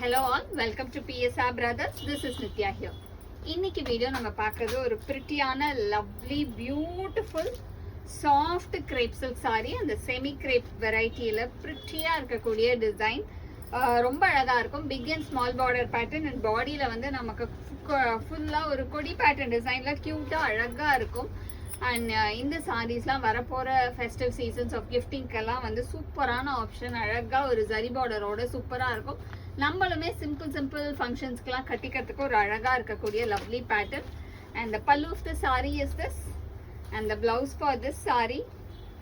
Hello all, welcome to PSR Brothers. This is Nitya here. இன்னைக்கு video நம்ம பார்க்கிறது ஒரு பிரிட்டியான lovely beautiful soft crepe silk sari. அந்த செமி கிரேப் வெரைட்டியில் பிரிட்டியாக இருக்கக்கூடிய டிசைன் ரொம்ப அழகாக இருக்கும். Big and small border pattern and பாடியில் வந்து நமக்கு ஃபுல்லாக ஒரு கொடி பேட்டர்ன் டிசைனில் க்யூட்டாக அழகாக இருக்கும். அண்ட் இந்த சாரீஸ்லாம் வரப்போகிற ஃபெஸ்டிவ் சீசன்ஸ் ஆஃப் கிஃப்டிங்கெல்லாம் வந்து சூப்பரான ஆப்ஷன். அழகாக ஒரு ஜரி பார்டரோட சூப்பராக இருக்கும். நம்மளுமே சிம்பிள் ஃபங்க்ஷன்ஸ்க்குலாம் கட்டிக்கிறதுக்கு ஒரு அழகாக இருக்கக்கூடிய lovely pattern. And the pallu of the sari is this and the blouse for this sari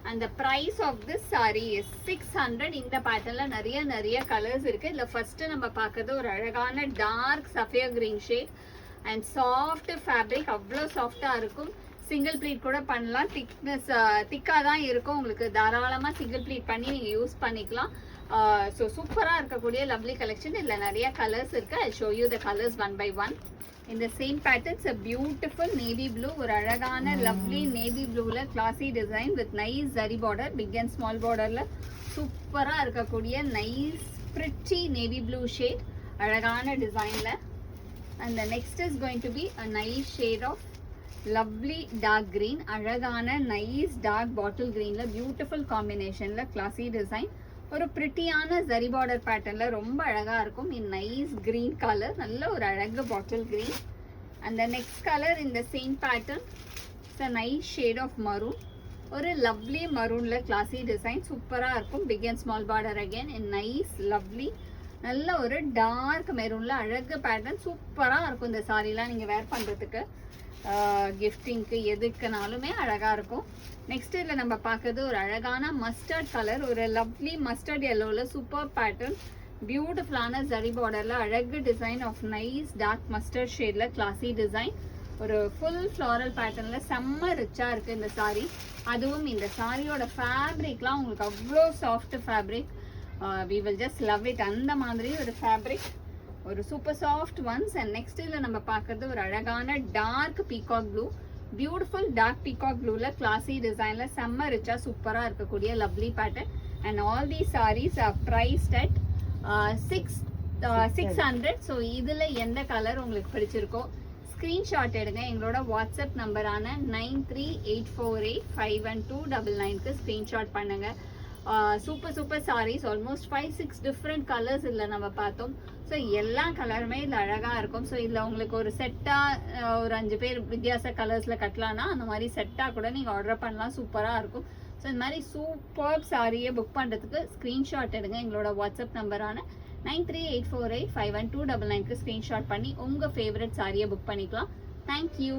and the price of this sari is 600. இந்த பேட்டர்னில் நிறைய கலர்ஸ் இருக்குது. இதில் ஃபஸ்ட்டு நம்ம பார்க்குறது ஒரு அழகான dark sapphire green shade and soft fabric. அவ்வளோ சாஃப்டாக இருக்கும். சிங்கிள் ப்ளீட் கூட பண்ணலாம். திக்காக தான் இருக்கும். உங்களுக்கு தாராளமாக சிங்கிள் ப்ளீட் பண்ணி நீங்கள் யூஸ் பண்ணிக்கலாம். ஸோ சூப்பராக இருக்கக்கூடிய லவ்லி கலெக்ஷன். இதில் நிறைய கலர்ஸ் இருக்குது. I show you the colours one by one. இந்த same patterns a beautiful navy blue. ஒரு அழகான லவ்லி நேவி ப்ளூவில் classy design with nice zari border. Big and small பார்டரில் சூப்பராக இருக்கக்கூடிய nice pretty navy blue shade அழகான டிசைனில். And the next is going to be a nice shade of lovely dark green. அழகான nice dark bottle கிரீனில் beautiful காம்பினேஷனில் classy design. ஒரு பிரிட்டியான zari border பேட்டர்னில் ரொம்ப அழகாக இருக்கும். இன் நைஸ் கிரீன் கலர், நல்ல ஒரு அழகு பாட்டில் கிரீன். அந்த நெக்ஸ்ட் கலர் இந்த same pattern it's a nice shade of maroon. ஒரு லவ்லி மரூனில் கிளாசி டிசைன் சூப்பராக இருக்கும். Big and small border again in nice lovely நல்ல ஒரு டார்க் மெரூனில் அழகு பேட்டர்ன். சூப்பராக இருக்கும். இந்த சாரீலாம் நீங்கள் வேர் பண்ணுறதுக்கு கிஃப்டிங்க்கு எதுக்குனாலுமே அழகாக இருக்கும். நெக்ஸ்ட் இதில் நம்ம பார்க்குறது ஒரு அழகான மஸ்டர்ட் கலர். ஒரு லவ்லி மஸ்டர்ட் எல்லோவில் சூப்பர் பேட்டர்ன். பியூட்டிஃபுல்லான ஜரி பார்டரில் அழகு design of nice dark mustard ஷேடில் கிளாசி டிசைன். ஒரு ஃபுல் ஃப்ளாரல் பேட்டர்னில் செம்ம ரிச்சாக இருக்குது இந்த சாரீ. அதுவும் இந்த சாரியோட ஃபேப்ரிக்லாம் உங்களுக்கு அவ்வளோ soft fabric. We will just love it. அந்த மாதிரி ஒரு ஃபேப்ரிக், ஒரு super soft ones. And next இதில் நம்ம பார்க்குறது ஒரு அழகான dark peacock blue. Beautiful dark peacock ப்ளூவில் கிளாசி டிசைனில் செம்ம ரிச்சாக சூப்பராக இருக்கக்கூடிய lovely pattern. And all the saris are priced at 600. So இதில் எந்த கலர் உங்களுக்கு பிடிச்சிருக்கோ ஸ்க்ரீன்ஷாட் எடுங்க. எங்களோட வாட்ஸ்அப் நம்பரான 9384851299க்கு ஸ்க்ரீன்ஷாட் பண்ணுங்கள். Super saris almost 5-6 different colours இதில் நம்ம பார்த்தோம். ஸோ எல்லா கலருமே இதில் அழகாக இருக்கும். ஸோ இதில் உங்களுக்கு ஒரு செட்டாக ஒரு 5 பேர் வித்தியாச கலர்ஸில் கட்டலான்னா அந்த மாதிரி செட்டாக கூட நீங்கள் ஆர்டர் பண்ணலாம். சூப்பராக இருக்கும். ஸோ இந்த மாதிரி சூப்பர் சாரியை புக் பண்ணுறதுக்கு ஸ்க்ரீன்ஷாட் எடுங்க. எங்களோட வாட்ஸ்அப் நம்பரான 9384851299க்கு ஸ்க்ரீன்ஷாட் பண்ணி உங்கள் ஃபேவரட் சாரியை புக் பண்ணிக்கலாம். தேங்க்யூ.